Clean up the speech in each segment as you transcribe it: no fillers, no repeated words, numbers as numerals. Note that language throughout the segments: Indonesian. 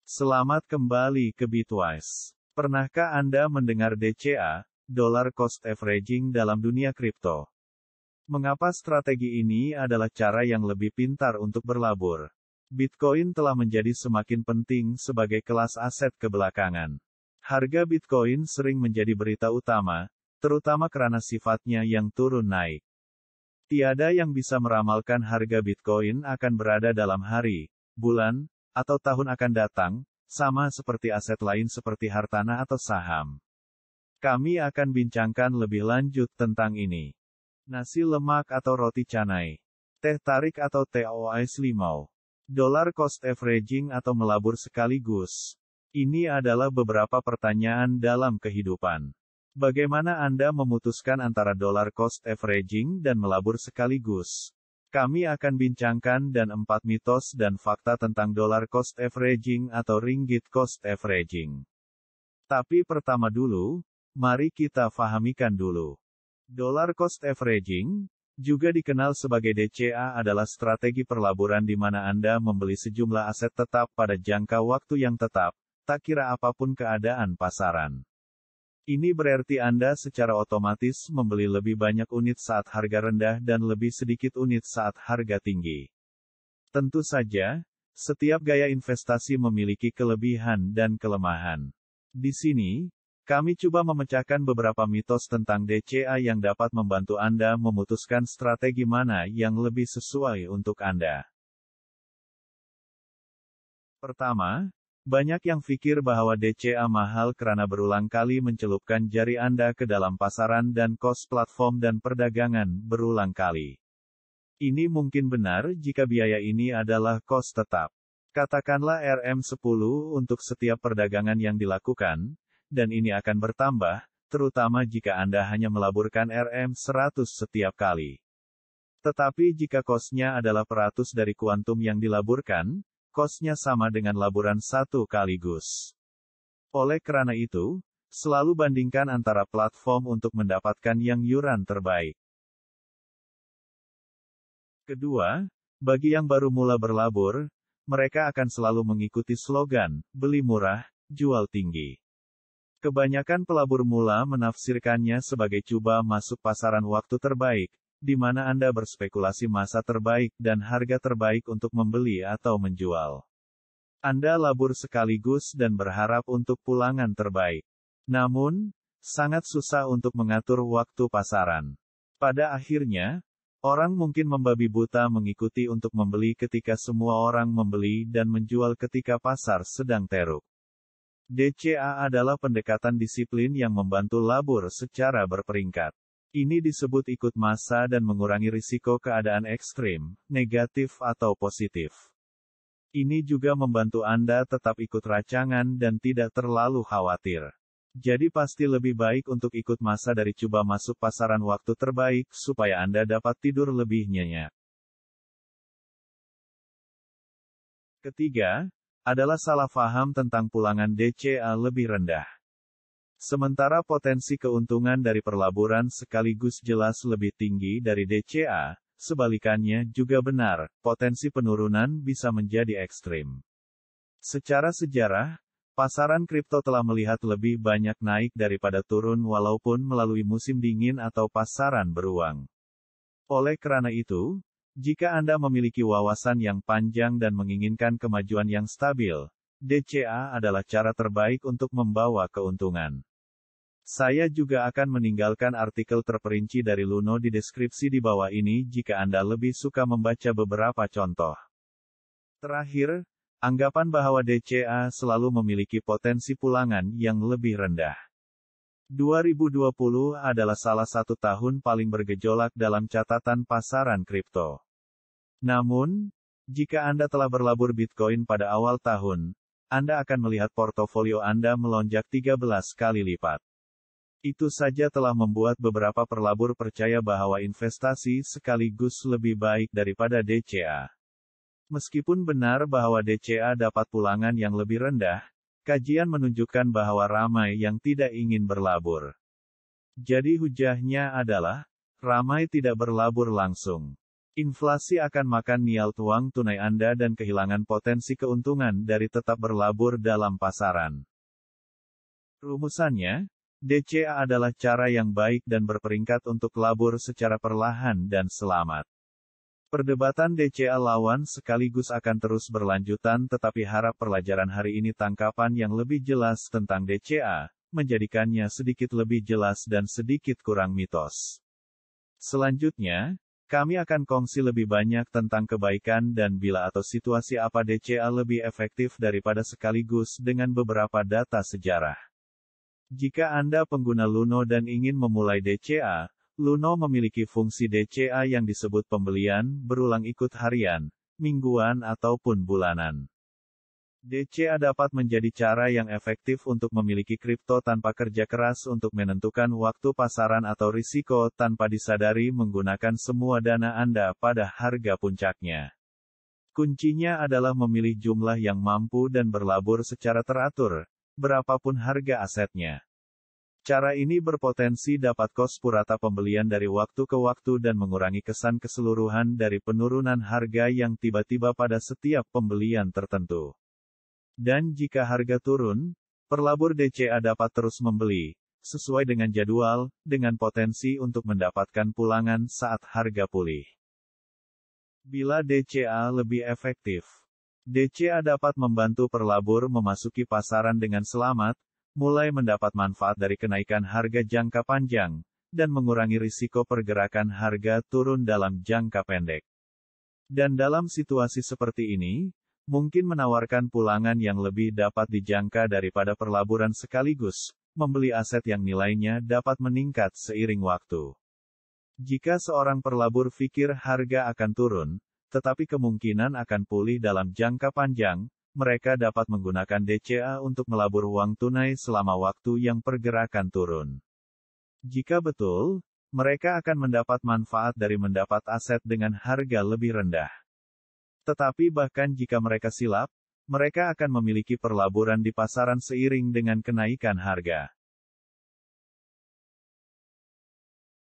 Selamat kembali ke Bitwise. Pernahkah Anda mendengar DCA, Dollar Cost Averaging dalam dunia kripto? Mengapa strategi ini adalah cara yang lebih pintar untuk berlabur? Bitcoin telah menjadi semakin penting sebagai kelas aset kebelakangan. Harga Bitcoin sering menjadi berita utama, terutama karena sifatnya yang turun naik. Tiada yang bisa meramalkan harga Bitcoin akan berada dalam hari, bulan, atau tahun akan datang, sama seperti aset lain seperti hartanah atau saham. Kami akan bincangkan lebih lanjut tentang ini. Nasi lemak atau roti canai. Teh tarik atau TOS limau. Dollar cost averaging atau melabur sekaligus. Ini adalah beberapa pertanyaan dalam kehidupan. Bagaimana Anda memutuskan antara dollar cost averaging dan melabur sekaligus? Kami akan bincangkan 4 mitos dan fakta tentang dollar cost averaging atau ringgit cost averaging. Tapi pertama dulu, mari kita fahamikan dulu. Dollar cost averaging, juga dikenal sebagai DCA, adalah strategi perlaburan di mana Anda membeli sejumlah aset tetap pada jangka waktu yang tetap, tak kira apapun keadaan pasaran. Ini berarti Anda secara otomatis membeli lebih banyak unit saat harga rendah dan lebih sedikit unit saat harga tinggi. Tentu saja, setiap gaya investasi memiliki kelebihan dan kelemahan. Di sini, kami coba memecahkan beberapa mitos tentang DCA yang dapat membantu Anda memutuskan strategi mana yang lebih sesuai untuk Anda. Pertama, banyak yang pikir bahwa DCA mahal karena berulang kali mencelupkan jari Anda ke dalam pasaran dan kos platform dan perdagangan berulang kali. Ini mungkin benar jika biaya ini adalah kos tetap. Katakanlah RM10 untuk setiap perdagangan yang dilakukan, dan ini akan bertambah, terutama jika Anda hanya melaburkan RM100 setiap kali. Tetapi jika kosnya adalah peratus dari kuantum yang dilaburkan, kosnya sama dengan laburan satu kaligus. Oleh karena itu, selalu bandingkan antara platform untuk mendapatkan yang yuran terbaik. Kedua, bagi yang baru mula berlabur, mereka akan selalu mengikuti slogan, beli murah, jual tinggi. Kebanyakan pelabur mula menafsirkannya sebagai coba masuk pasaran waktu terbaik, di mana Anda berspekulasi masa terbaik dan harga terbaik untuk membeli atau menjual. Anda labur sekaligus dan berharap untuk pulangan terbaik. Namun, sangat susah untuk mengatur waktu pasaran. Pada akhirnya, orang mungkin membabi buta mengikuti untuk membeli ketika semua orang membeli dan menjual ketika pasar sedang teruk. DCA adalah pendekatan disiplin yang membantu labur secara berperingkat. Ini disebut ikut massa dan mengurangi risiko keadaan ekstrim, negatif atau positif. Ini juga membantu Anda tetap ikut rancangan dan tidak terlalu khawatir. Jadi pasti lebih baik untuk ikut massa dari coba masuk pasaran waktu terbaik supaya Anda dapat tidur lebih nyenyak. Ketiga, adalah salah paham tentang pulangan DCA lebih rendah. Sementara potensi keuntungan dari perlaburan sekaligus jelas lebih tinggi dari DCA, sebalikannya juga benar, potensi penurunan bisa menjadi ekstrim. Secara sejarah, pasaran kripto telah melihat lebih banyak naik daripada turun walaupun melalui musim dingin atau pasaran beruang. Oleh karena itu, jika Anda memiliki wawasan yang panjang dan menginginkan kemajuan yang stabil, DCA adalah cara terbaik untuk membawa keuntungan. Saya juga akan meninggalkan artikel terperinci dari Luno di deskripsi di bawah ini jika Anda lebih suka membaca beberapa contoh. Terakhir, anggapan bahwa DCA selalu memiliki potensi pulangan yang lebih rendah. 2020 adalah salah satu tahun paling bergejolak dalam catatan pasaran kripto. Namun, jika Anda telah berlabur Bitcoin pada awal tahun, Anda akan melihat portofolio Anda melonjak 13 kali lipat. Itu saja telah membuat beberapa pelabur percaya bahwa investasi sekaligus lebih baik daripada DCA. Meskipun benar bahwa DCA dapat pulangan yang lebih rendah, kajian menunjukkan bahwa ramai yang tidak ingin berlabur. Jadi hujahnya adalah, ramai tidak berlabur langsung. Inflasi akan makan yield uang tunai Anda dan kehilangan potensi keuntungan dari tetap berlabur dalam pasaran. Rumusannya, DCA adalah cara yang baik dan berperingkat untuk labur secara perlahan dan selamat. Perdebatan DCA lawan sekaligus akan terus berlanjutan, tetapi harap pelajaran hari ini tangkapan yang lebih jelas tentang DCA, menjadikannya sedikit lebih jelas dan sedikit kurang mitos. Selanjutnya, kami akan kongsi lebih banyak tentang kebaikan dan bila atau situasi apa DCA lebih efektif daripada sekaligus dengan beberapa data sejarah. Jika Anda pengguna Luno dan ingin memulai DCA, Luno memiliki fungsi DCA yang disebut pembelian berulang ikut harian, mingguan ataupun bulanan. DCA dapat menjadi cara yang efektif untuk memiliki kripto tanpa kerja keras untuk menentukan waktu pasaran atau risiko tanpa disadari menggunakan semua dana Anda pada harga puncaknya. Kuncinya adalah memilih jumlah yang mampu dan berlabur secara teratur, berapapun harga asetnya. Cara ini berpotensi dapat kos purata pembelian dari waktu ke waktu dan mengurangi kesan keseluruhan dari penurunan harga yang tiba-tiba pada setiap pembelian tertentu. Dan jika harga turun, pelabur DCA dapat terus membeli, sesuai dengan jadwal, dengan potensi untuk mendapatkan pulangan saat harga pulih. Bila DCA lebih efektif, DCA dapat membantu pelabur memasuki pasaran dengan selamat, mulai mendapat manfaat dari kenaikan harga jangka panjang, dan mengurangi risiko pergerakan harga turun dalam jangka pendek. Dan dalam situasi seperti ini, mungkin menawarkan pulangan yang lebih dapat dijangka daripada perlaburan sekaligus, membeli aset yang nilainya dapat meningkat seiring waktu. Jika seorang perlabur pikir harga akan turun, tetapi kemungkinan akan pulih dalam jangka panjang, mereka dapat menggunakan DCA untuk melabur uang tunai selama waktu yang pergerakan turun. Jika betul, mereka akan mendapat manfaat dari mendapat aset dengan harga lebih rendah. Tetapi bahkan jika mereka silap, mereka akan memiliki perlaburan di pasaran seiring dengan kenaikan harga.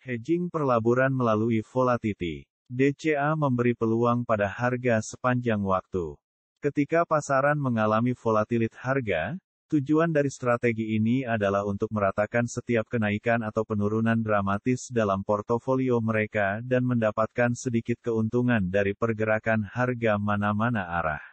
Hedging perlaburan melalui volatility. DCA memberi peluang pada harga sepanjang waktu. Ketika pasaran mengalami volatilitas harga, tujuan dari strategi ini adalah untuk meratakan setiap kenaikan atau penurunan dramatis dalam portofolio mereka dan mendapatkan sedikit keuntungan dari pergerakan harga mana-mana arah.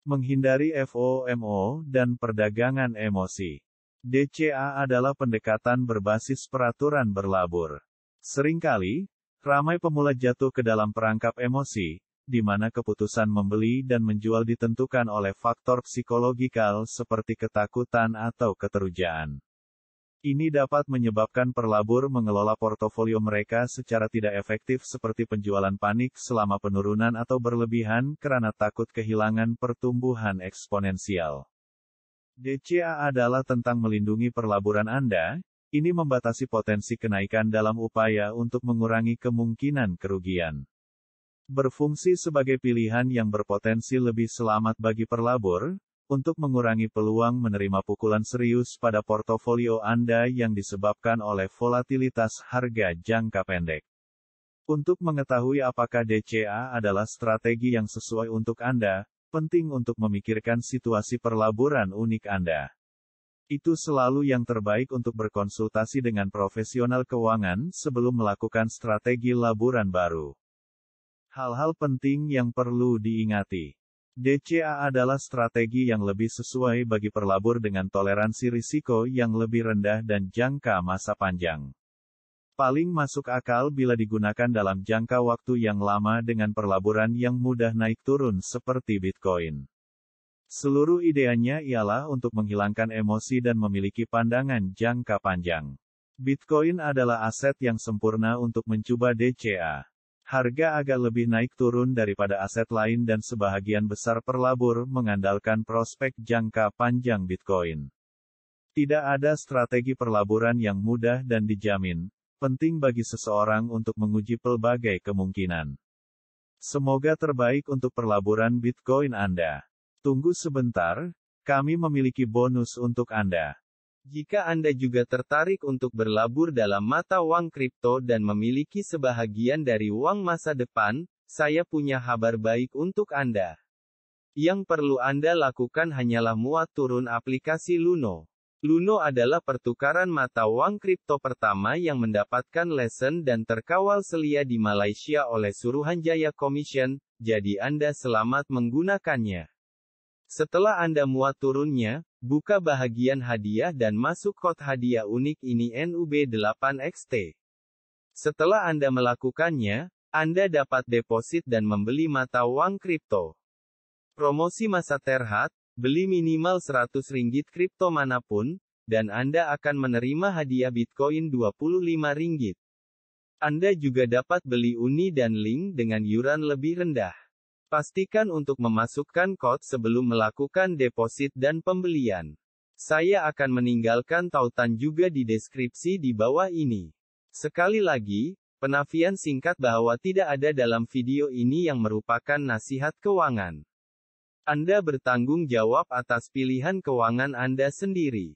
Menghindari FOMO dan perdagangan emosi. DCA adalah pendekatan berbasis peraturan berlabur. Seringkali, ramai pemula jatuh ke dalam perangkap emosi, di mana keputusan membeli dan menjual ditentukan oleh faktor psikologikal seperti ketakutan atau keterujaan. Ini dapat menyebabkan perlabur mengelola portofolio mereka secara tidak efektif seperti penjualan panik selama penurunan atau berlebihan karena takut kehilangan pertumbuhan eksponensial. DCA adalah tentang melindungi perlaburan Anda, ini membatasi potensi kenaikan dalam upaya untuk mengurangi kemungkinan kerugian. Berfungsi sebagai pilihan yang berpotensi lebih selamat bagi pelabur, untuk mengurangi peluang menerima pukulan serius pada portofolio Anda yang disebabkan oleh volatilitas harga jangka pendek. Untuk mengetahui apakah DCA adalah strategi yang sesuai untuk Anda, penting untuk memikirkan situasi perlaburan unik Anda. Itu selalu yang terbaik untuk berkonsultasi dengan profesional keuangan sebelum melakukan strategi laburan baru. Hal-hal penting yang perlu diingati. DCA adalah strategi yang lebih sesuai bagi perlabur dengan toleransi risiko yang lebih rendah dan jangka masa panjang. Paling masuk akal bila digunakan dalam jangka waktu yang lama dengan perlaburan yang mudah naik turun seperti Bitcoin. Seluruh ideanya ialah untuk menghilangkan emosi dan memiliki pandangan jangka panjang. Bitcoin adalah aset yang sempurna untuk mencoba DCA. Harga agak lebih naik turun daripada aset lain dan sebahagian besar perlabur mengandalkan prospek jangka panjang Bitcoin. Tidak ada strategi perlaburan yang mudah dan dijamin, penting bagi seseorang untuk menguji pelbagai kemungkinan. Semoga terbaik untuk perlaburan Bitcoin Anda. Tunggu sebentar, kami memiliki bonus untuk Anda. Jika Anda juga tertarik untuk berlabur dalam mata uang kripto dan memiliki sebahagian dari uang masa depan, saya punya kabar baik untuk Anda. Yang perlu Anda lakukan hanyalah muat turun aplikasi Luno. Luno adalah pertukaran mata uang kripto pertama yang mendapatkan lesen dan terkawal selia di Malaysia oleh Suruhanjaya Commission, jadi Anda selamat menggunakannya. Setelah Anda muat turunnya, buka bahagian hadiah dan masuk kod hadiah unik ini NUB8XT. Setelah Anda melakukannya, Anda dapat deposit dan membeli mata uang kripto. Promosi masa terhad, beli minimal Rp100 kripto manapun, dan Anda akan menerima hadiah Bitcoin Rp25. Anda juga dapat beli uni dan link dengan yuran lebih rendah. Pastikan untuk memasukkan kod sebelum melakukan deposit dan pembelian. Saya akan meninggalkan tautan juga di deskripsi di bawah ini. Sekali lagi, penafian singkat bahwa tidak ada dalam video ini yang merupakan nasihat keuangan. Anda bertanggung jawab atas pilihan keuangan Anda sendiri.